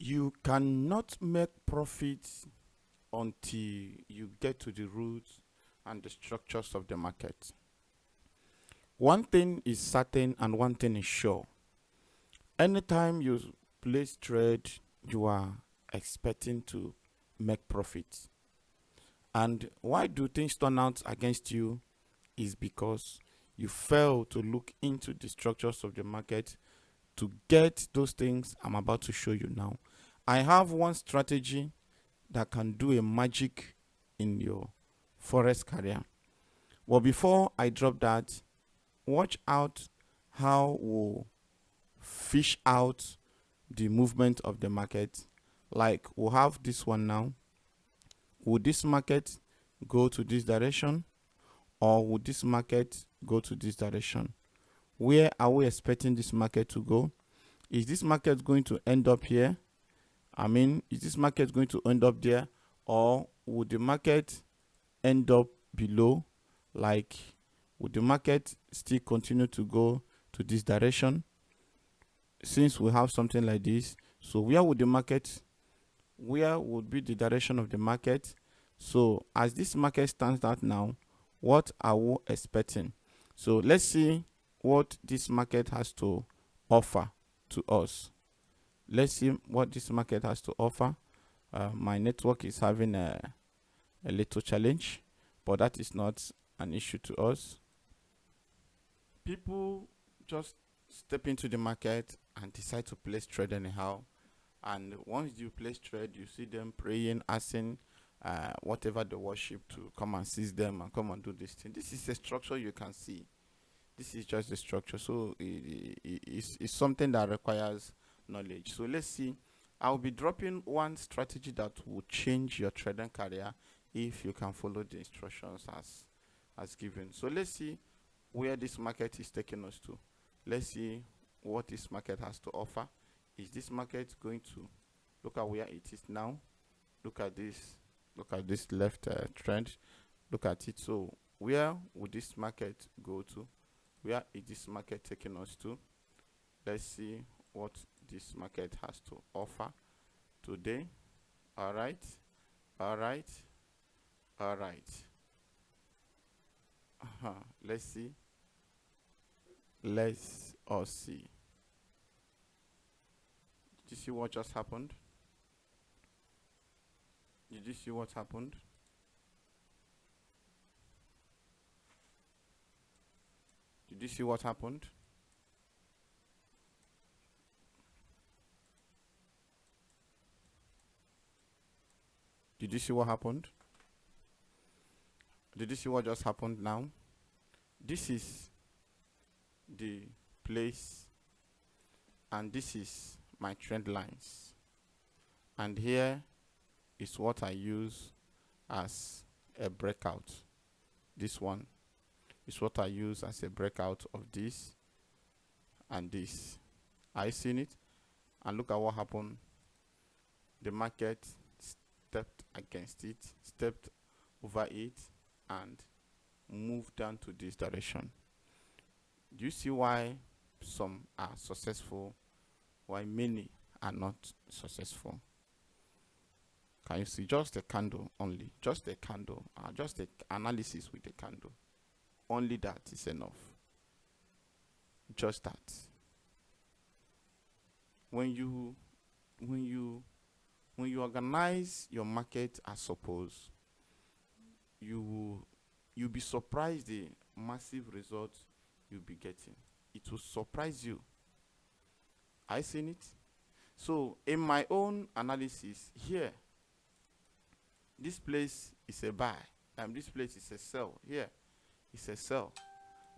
You cannot make profits until you get to the roots and the structures of the market. One thing is certain and one thing is sure. Anytime you place trade, you are expecting to make profits. And why do things turn out against you is because you fail to look into the structures of the market to get those things I'm about to show you now. I have one strategy that can do a magic in your forex career. Well, before I drop that, watch out how we'll fish out the movement of the market. Like we'll have this one now. Would this market go to this direction, or would this market go to this direction? Where are we expecting this market to go? Is this market going to end up here? Is this market going to end up there, or would the market end up below? Like, would the market still continue to go to this direction? Since we have something like this, so where would be the direction of the market? So as this market stands out now, what are we expecting? So let's see what this market has to offer to us. Let's see what this market has to offer. My network is having a little challenge, but that is not an issue to us. People just step into the market and decide to place trade anyhow. And once you place trade, you see them praying, asking whatever they worship to come and seize them and come and do this thing. This is a structure you can see. This is just the structure. So it's something that requires knowledge. So let's see. I'll be dropping one strategy that will change your trading career if you can follow the instructions as given. So let's see where this market is taking us to. Let's see what this market has to offer. Is this market going to look at where it is now? Look at this left trend. Look at it. So where would this market go to? Where is this market taking us to? Let's see what this market has to offer today. All right. Let's see. Let's all see. Did you see what just happened? Did you see what happened? Did you see what happened? Did you see what happened? Did you see what just happened now? This is the place, and this is my trend lines, and here is what I use as a breakout. This one is what I use as a breakout of this and this. I seen it, and look at what happened. The market stepped against it, stepped over it, and moved down to this direction. Do you see why some are successful, why many are not successful? Can you see? Just a candle only, just a candle, just the analysis with the candle. Only that is enough. Just that. When you organize your market as suppose, you'll be surprised the massive results you'll be getting. It will surprise you. I seen it. So in my own analysis here, this place is a buy, and this place is a sell. Here it's a sell.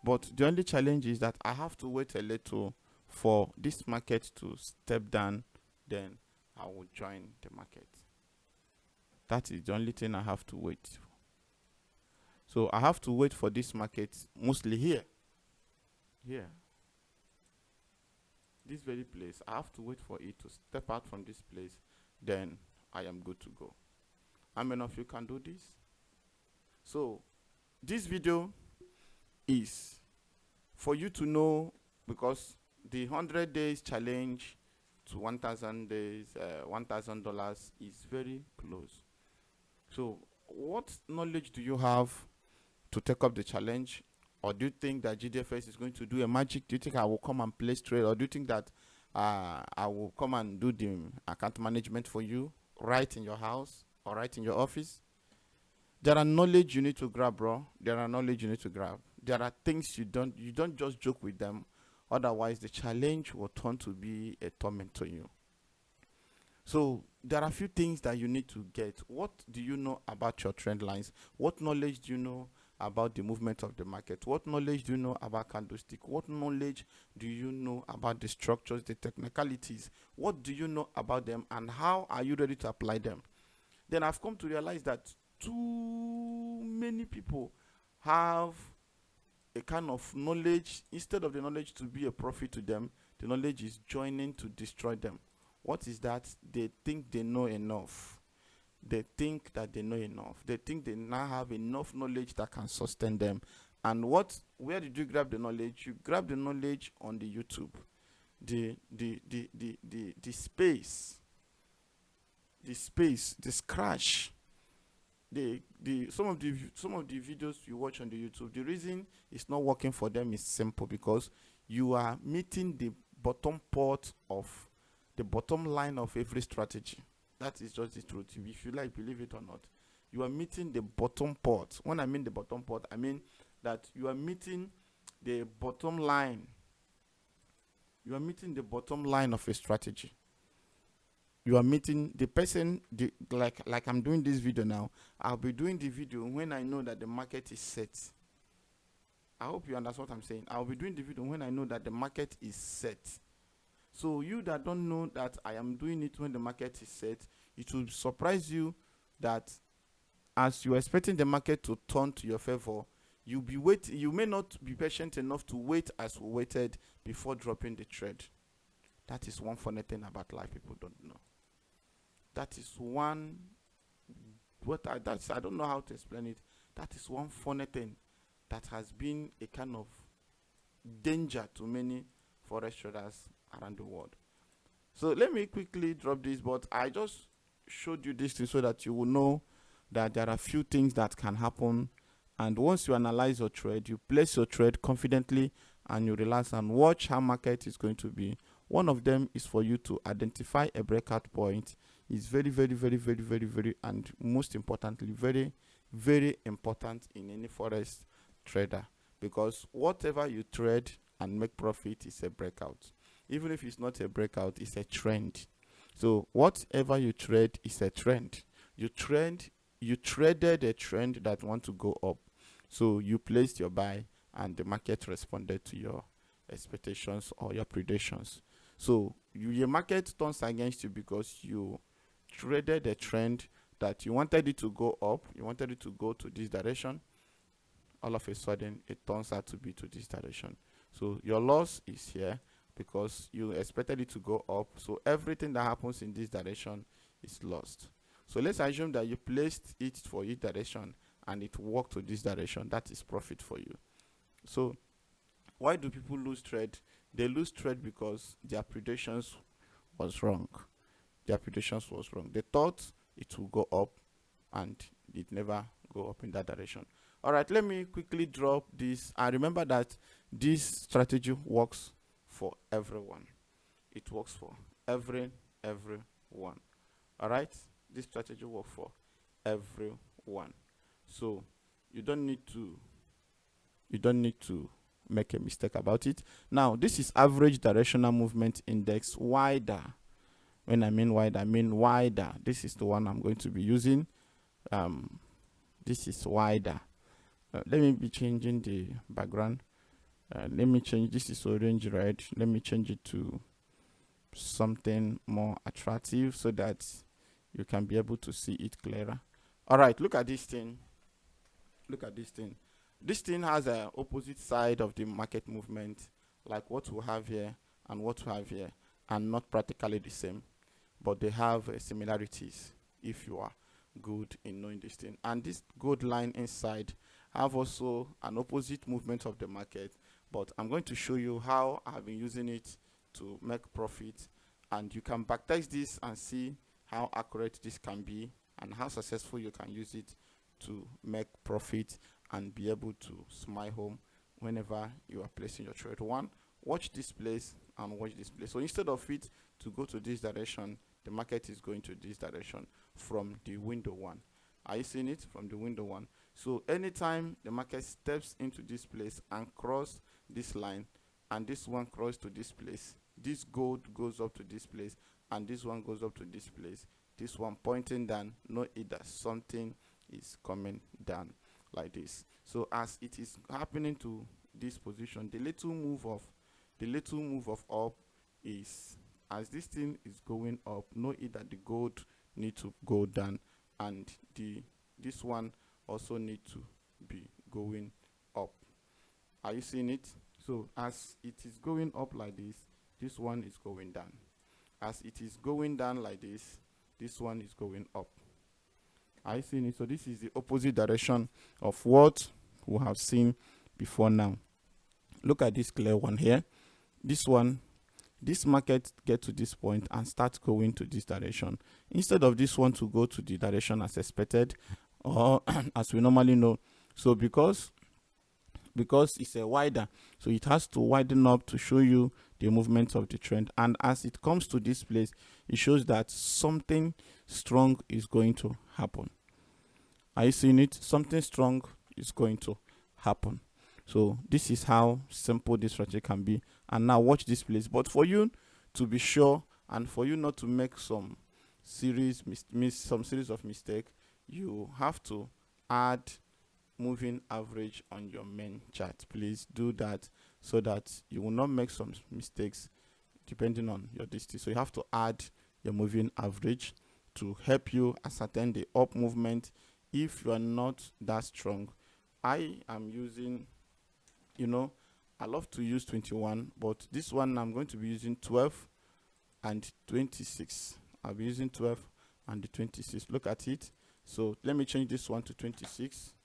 But the only challenge is that I have to wait a little for this market to step down, then I will join the market. That is the only thing I have to wait for. So I have to wait for this market, mostly here. This very place, I have to wait for it to step out from this place, then I am good to go. How many of you can do this? So this video is for you to know, because the 100 days challenge to 1,000 days, $1,000 is very close. So what knowledge do you have to take up the challenge? Or do you think that GDFX is going to do a magic? Do you think I will come and place trade? Or do you think that I will come and do the account management for you right in your house or right in your office? There are knowledge you need to grab, bro. There are knowledge you need to grab. There are things you don't just joke with them. Otherwise, the challenge will turn to be a torment to you. So there are a few things that you need to get. What do you know about your trend lines? What knowledge do you know about the movement of the market? What knowledge do you know about candlestick? What knowledge do you know about the structures, the technicalities? What do you know about them, and how are you ready to apply them? Then I've come to realize that too many people have a kind of knowledge. Instead of the knowledge to be a profit to them, the knowledge is joining to destroy them. What is that? They think they know enough. They think that they know enough. They think they now have enough knowledge that can sustain them. And where did you grab the knowledge? You grab the knowledge on the YouTube. The space, the scratch, some of the videos you watch on the YouTube, the reason it's not working for them is simple, because you are meeting the bottom part of the bottom line of every strategy. That is just the truth. If you like, believe it or not, you are meeting the bottom part. When I mean the bottom part, I mean that you are meeting the bottom line. You are meeting the bottom line of a strategy. You are meeting the person, like I'm doing this video now. I'll be doing the video when I know that the market is set. I hope you understand what I'm saying. I'll be doing the video when I know that the market is set. So you that don't know that I am doing it when the market is set, it will surprise you that as you are expecting the market to turn to your favor, you may not be patient enough to wait as we waited before dropping the trade. That is one funny thing about life people don't know. That is one, I don't know how to explain it. That is one funny thing that has been a kind of danger to many forex traders around the world. So let me quickly drop this, but I just showed you this so that you will know that there are few things that can happen. And once you analyze your trade, you place your trade confidently and you relax and watch how market is going to be. One of them is for you to identify a breakout point. It's very, and most importantly, very, very important in any forex trader, because whatever you trade and make profit is a breakout. Even if it's not a breakout, it's a trend. So whatever you trade is a trend. You traded a trend that want to go up. So you placed your buy and the market responded to your expectations or your predictions. So your market turns against you because you traded a trend that you wanted it to go up, you wanted it to go to this direction. All of a sudden, it turns out to be to this direction. So your loss is here because you expected it to go up. So everything that happens in this direction is lost. So let's assume that you placed it for each direction and it walked to this direction. That is profit for you. So why do people lose trade? They lose trade because their predictions was wrong. Their predictions was wrong. They thought it will go up and it never go up in that direction. All right, let me quickly drop this. And remember that this strategy works for everyone. It works for everyone. All right, this strategy works for everyone. So you don't need to make a mistake about it. Now, this is average directional movement index wider. When I mean wider, I mean wider. This is the one I'm going to be using. This is wider. Let me be changing the background. Let me change. This is orange red. Let me change it to something more attractive so that you can be able to see it clearer. All right, look at this thing. Look at this thing. This thing has an opposite side of the market movement, like what we have here and what we have here, and not practically the same, but they have similarities if you are good in knowing this thing. And this gold line inside have also an opposite movement of the market, but I'm going to show you how I've been using it to make profit and you can backtest this and see how accurate this can be and how successful you can use it to make profit and be able to smile home whenever you are placing your trade. One, watch this place and watch this place. So instead of it to go to this direction, the market is going to this direction from the window one. Are you seeing it from the window one? So anytime the market steps into this place and cross this line, and this one cross to this place, this gold goes up to this place, and this one goes up to this place, this one pointing down, know it that something is coming down like this. So as it is happening to this position, the little move of up is, as this thing is going up, know it that the gold need to go down, and this one also need to be going up. Are you seeing it? So as it is going up like this one is going down. As it is going down like this one is going up. Are you seeing it? So this is the opposite direction of what we have seen before now. Look at this clear one here. This one, this market get to this point and start going to this direction. Instead of this one to go to the direction as expected, or as we normally know. So because it's a wider, so it has to widen up to show you the movement of the trend. And as it comes to this place, it shows that something strong is going to happen. Are you seeing it? Something strong is going to happen. So this is how simple this strategy can be. And now watch this place. But for you to be sure and for you not to make some series of mistakes, you have to add moving average on your main chart. Please do that so that you will not make some mistakes depending on your distance. So you have to add your moving average to help you ascertain the up movement if you are not that strong. I am using, I love to use 21, but this one I'm going to be using 12 and 26. I'll be using 12 and the 26. Look at it. So let me change this one to 26.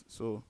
So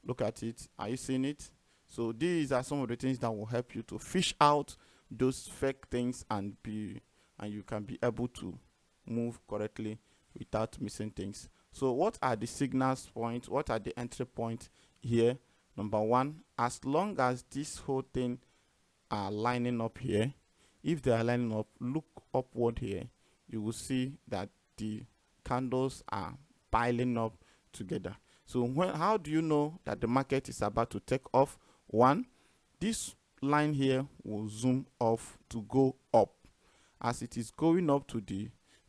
look at it. Are you seeing it? So these are some of the things that will help you to fish out those fake things and you can be able to move correctly without missing things. So what are the signals points? What are the entry points here? Number one, as long as this whole thing are lining up here, if they are lining up, look upward here, you will see that the candles are piling up together. So how do you know that the market is about to take off? One, this line here will zoom off to go up. As it is going up to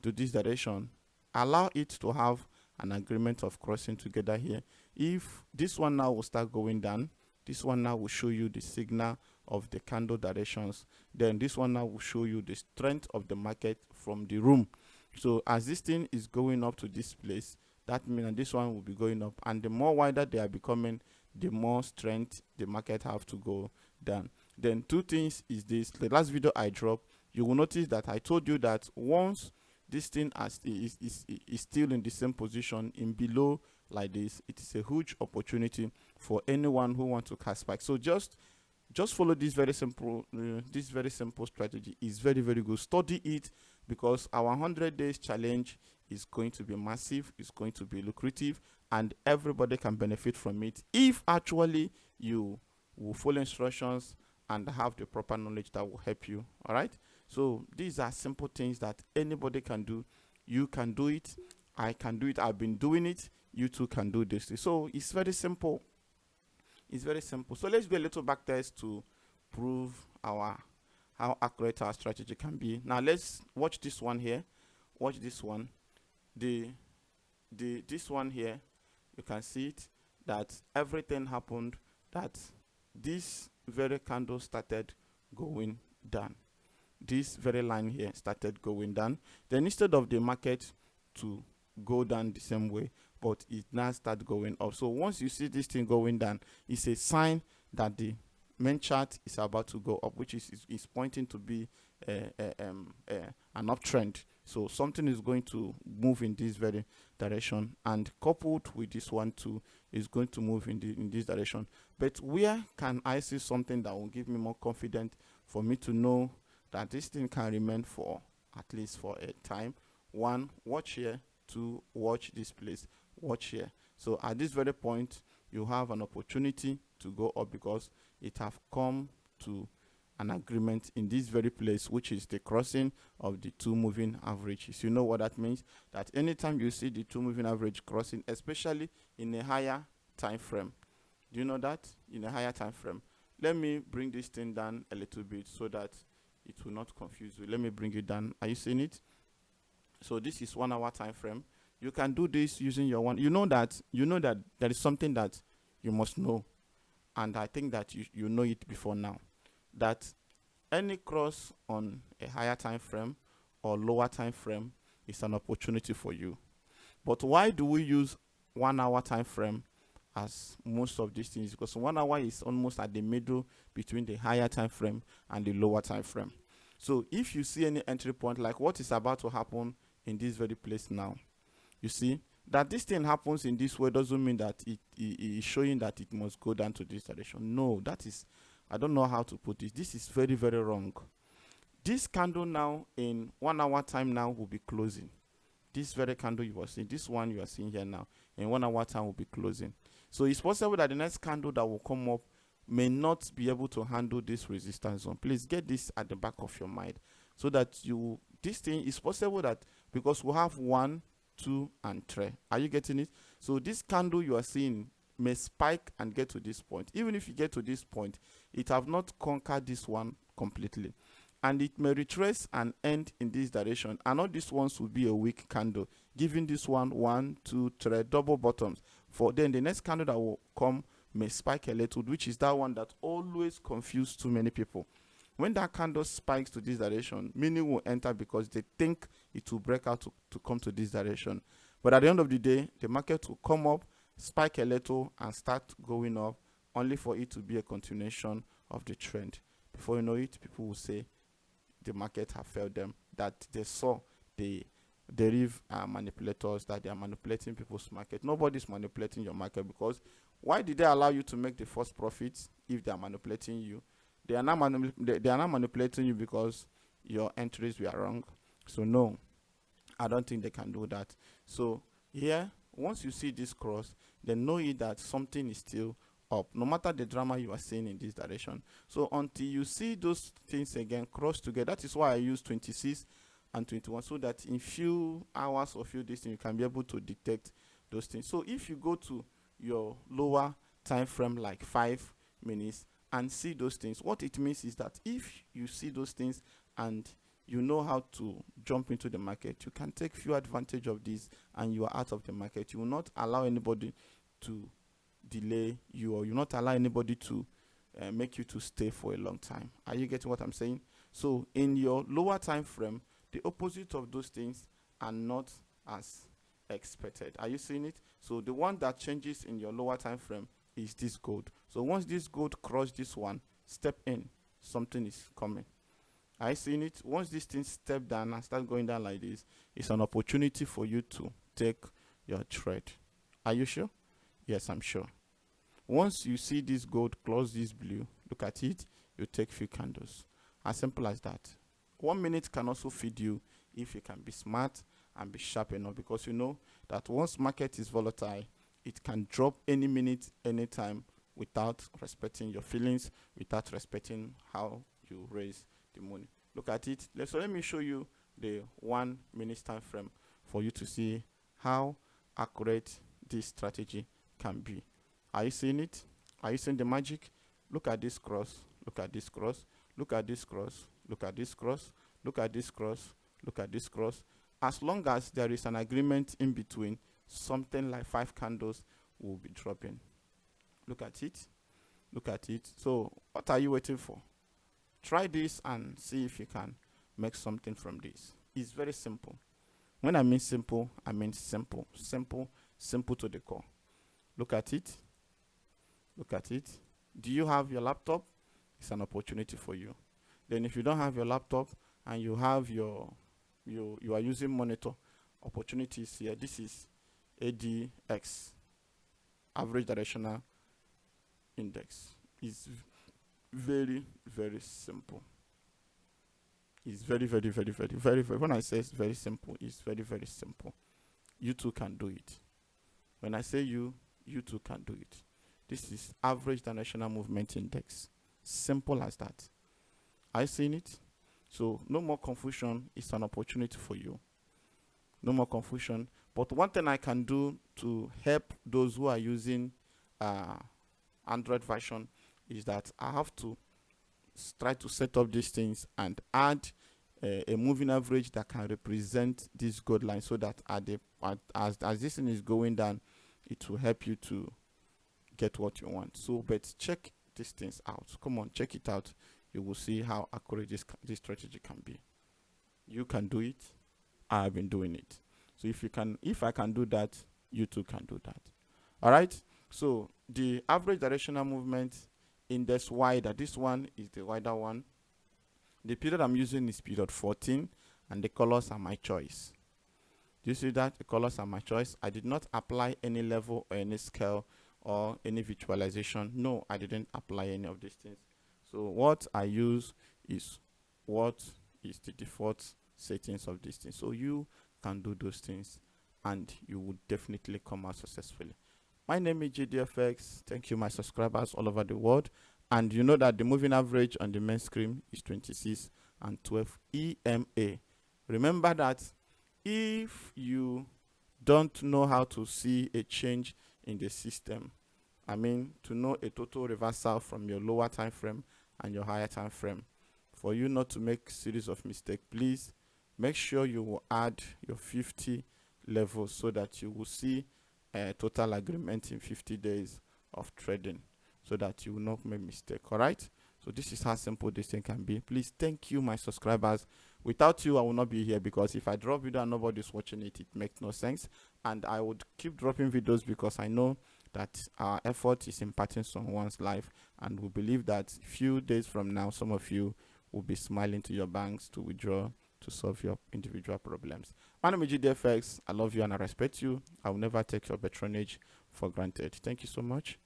this direction, allow it to have an agreement of crossing together here. If this one now will start going down, this one now will show you the signal of the candle directions. Then this one now will show you the strength of the market from the room. So as this thing is going up to this place, that means this one will be going up, and the more wider they are becoming, the more strength the market have to go down. Then two things is this. The last video I dropped, you will notice that I told you that once this thing is still in the same position in below like this, it is a huge opportunity for anyone who wants to cast spike. So just follow this very simple strategy. Is very, very good. Study it, because our 100 days challenge is going to be massive, it's going to be lucrative, and everybody can benefit from it if actually you will follow instructions and have the proper knowledge that will help you. All right, so these are simple things that anybody can do. You can do it, I can do it, I've been doing it, you too can do this. So it's very simple. It's very simple. So let's do a little back test to prove how accurate our strategy can be. Now let's watch this one here. Watch this one. This one here, you can see it, that everything happened, that this very candle started going down. This very line here started going down. Then instead of the market to go down the same way, but it now start going up. So once you see this thing going down, it's a sign that the main chart is about to go up, which is pointing to be an uptrend. So something is going to move in this very direction, and coupled with this one too is going to move in this direction. But where can I see something that will give me more confidence for me to know that this thing can remain for at least for a time. One, watch here. Two, watch this place, watch here. So at this very point, you have an opportunity to go up because it have come to an agreement in this very place, which is the crossing of the two moving averages. You know what that means? That anytime you see the two moving average crossing, especially in a higher time frame, do you know that? In a higher time frame. Let me bring this thing down a little bit so that it will not confuse you. Let me bring it down. Are you seeing it? So this is 1 hour time frame. You can do this using your one. You know that there is something that you must know, and I think that you know it before now, that any cross on a higher time frame or lower time frame is an opportunity for you. But why do we use 1 hour time frame as most of these things? Because 1 hour is almost at the middle between the higher time frame and the lower time frame. So if you see any entry point like what is about to happen in this very place now, you see that this thing happens in this way doesn't mean that it is showing that it must go down to this direction. No, that is, I don't know how to put this. This is very, very wrong. This candle now in 1 hour time now will be closing. This very candle you are seeing, this one you are seeing here now, in 1 hour time will be closing. So it's possible that the next candle that will come up may not be able to handle this resistance zone. Please get this at the back of your mind so that this thing is possible that because we have 1, 2, and 3. Are you getting it? So this candle you are seeing may spike and get to this point. Even if you get to this point, it have not conquered this one completely. And it may retrace and end in this direction. And all these ones will be a weak candle, giving this one 1, 2, 3 double bottoms. For then the next candle that will come may spike a little, which is that one that always confuses too many people. When that candle spikes to this direction, many will enter because they think it will break out to come to this direction. But at the end of the day, the market will come up, spike a little, and start going up, only for it to be a continuation of the trend. Before you know it, people will say the market have failed them, that they saw the derivative manipulators, that they are manipulating people's market. Nobody's manipulating your market, because why did they allow you to make the first profits if they are manipulating you? They are not manipulating you because your entries were wrong. So no, I don't think they can do that. So here, once you see this cross, then know it that something is still up, no matter the drama you are seeing in this direction. So until you see those things again cross together, that is why I use 26 and 21, so that in few hours or few days you can be able to detect those things. So if you go to your lower time frame like 5 minutes and see those things, what it means is that if you see those things and you know how to jump into the market, you can take few advantage of this and you are out of the market. You will not allow anybody to delay you, or you not allow anybody to make you to stay for a long time. Are you getting what I'm saying? So in your lower time frame, the opposite of those things are not as expected. Are you seeing it? So the one that changes in your lower time frame is this gold. So once this gold crosses this one, step in, something is coming. Are you seeing it? Once this thing step down and start going down like this, it's an opportunity for you to take your trade. Are you sure? Yes, I'm sure. Once you see this gold close this blue, look at it, you take few candles. As simple as that. 1 minute can also feed you if you can be smart and be sharp enough, because you know that once market is volatile, it can drop any minute, anytime, without respecting your feelings, without respecting how you raise the money. Look at it. So let me show you the 1 minute time frame for you to see how accurate this strategy can be. Are you seeing it? Are you seeing the magic? Look at this cross. Look at this cross. Look at this cross. Look at this cross. Look at this cross. Look at this cross. As long as there is an agreement in between, something like 5 candles will be dropping. Look at it. Look at it. So what are you waiting for? Try this and see if you can make something from this. It's very simple. When I mean simple, I mean simple. Simple, simple to the core. Look at it. Look at it. Do you have your laptop? It's an opportunity for you. Then if you don't have your laptop and you have you are using monitor, opportunities here. This is ADX, average directional index. It's very, very simple. It's very, when I say it's very simple, it's very, very simple. You too can do it. When I say you too can do it. This is average directional movement index. Simple as that. Are you seeing it? So no more confusion. It's an opportunity for you. No more confusion. But one thing I can do to help those who are using Android version is that I have to try to set up these things and add a moving average that can represent this gold line, so that as this thing is going down, it will help you to get what you want. So but check these things out. Come on, check it out. You will see how accurate this strategy can be. You can do it. I have been doing it. So if I can do that, you too can do that. All right. So the average directional movement index wider. This one is the wider one. The period I'm using is period 14, and the colors are my choice. Do you see that? The colors are my choice. I did not apply any level or any scale or any visualization. No, I didn't apply any of these things. So what I use is what is the default settings of these things. So you can do those things and you would definitely come out successfully. My name is GDFX. Thank you, my subscribers all over the world. And you know that the moving average on the main screen is 26 and 12 EMA. Remember that if you don't know how to see a change in the system, I mean to know a total reversal from your lower time frame and your higher time frame, for you not to make series of mistakes, please make sure you will add your 50 levels so that you will see a total agreement in 50 days of trading, so that you will not make mistake. All right, so this is how simple this thing can be. Please, thank you, my subscribers. Without you, I will not be here, because if I drop video and nobody's watching it, it makes no sense. And I would keep dropping videos because I know that our effort is impacting someone's life, and we believe that few days from now, some of you will be smiling to your banks to withdraw to solve your individual problems. My name is GDFX. I love you and I respect you. I will never take your patronage for granted. Thank you so much.